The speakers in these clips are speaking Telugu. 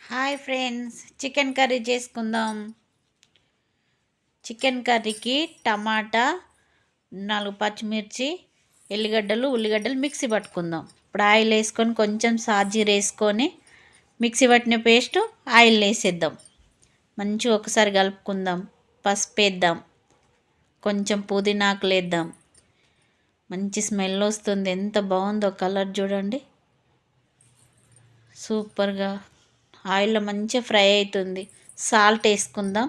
హాయ్ ఫ్రెండ్స్, చికెన్ కర్రీ చేసుకుందాం. చికెన్ కర్రీకి టమాటా, 4 పచ్చిమిర్చి, ఉల్లిగడ్డలు మిక్సీ పట్టుకుందాం. ఇప్పుడు ఆయిల్ వేసుకొని కొంచెం సాజీర వేసుకొని మిక్సీ పట్టిన పేస్ట్ ఆయిల్ వేసేద్దాం. మంచిగా ఒకసారి కలుపుకుందాం. పసుపు వేద్దాం, కొంచెం పుదీనాకులు వేద్దాం. మంచి స్మెల్ వస్తుంది. ఎంత బాగుందో కలర్ చూడండి, సూపర్గా ఆయిల్లో మంచిగా ఫ్రై అవుతుంది. సాల్ట్ వేసుకుందాం,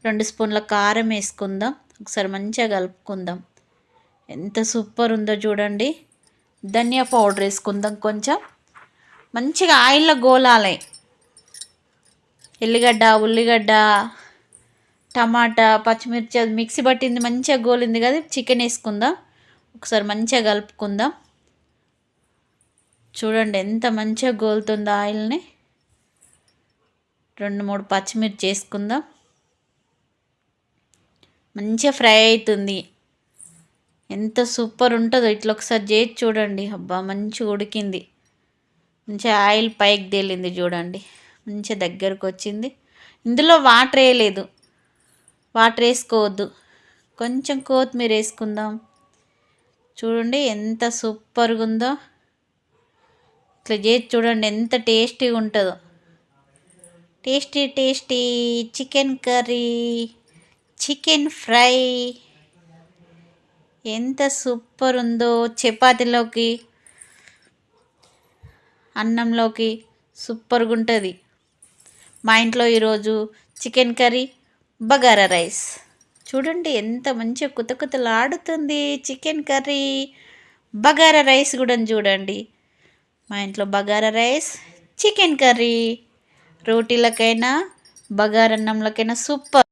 2 స్పూన్ల కారం వేసుకుందాం. ఒకసారి మంచిగా కలుపుకుందాం. ఎంత సూపర్ ఉందో చూడండి. ధనియా పౌడర్ వేసుకుందాం. కొంచెం మంచిగా ఆయిల్లో గోలాలి. ఉల్లిగడ్డ, టమాటా, పచ్చిమిర్చి అది మిక్సీ పట్టింది మంచిగా గోలింది కదా. చికెన్ వేసుకుందాం. ఒకసారి మంచిగా కలుపుకుందాం. చూడండి ఎంత మంచిగా గోలుతుందో ఆయిల్ని. 2-3 పచ్చిమిర్చి వేసుకుందాం. మంచిగా ఫ్రై అవుతుంది. ఎంత సూపర్ ఉంటుందో ఇట్లా ఒకసారి చేసి చూడండి. అబ్బా మంచిగా ఉడికింది. మంచిగా ఆయిల్ పైకి తేలింది చూడండి. మంచిగా దగ్గరకు వచ్చింది. ఇందులో వాటర్ వేయలేదు, వాటర్ వేసుకోవద్దు. కొంచెం కొత్తిమీర వేసుకుందాం. చూడండి ఎంత సూపర్గా ఉందో. ఇట్లా చేసి చూడండి ఎంత టేస్టీగా ఉంటుందో. Tasty chicken curry, chicken fry ఎంత సూపర్ ఉందో. చపాతీలోకి, అన్నంలోకి సూపర్గా ఉంటుంది. మా ఇంట్లో ఈరోజు చికెన్ కర్రీ, బగారా రైస్. చూడండి ఎంత మంచిగా కుతకుతలాడుతుంది చికెన్ కర్రీ. బగారా రైస్ కూడా చూడండి. మా ఇంట్లో బగారా రైస్, చికెన్ కర్రీ రోటీలకైనా బగారన్నంలకైనా సూపర్.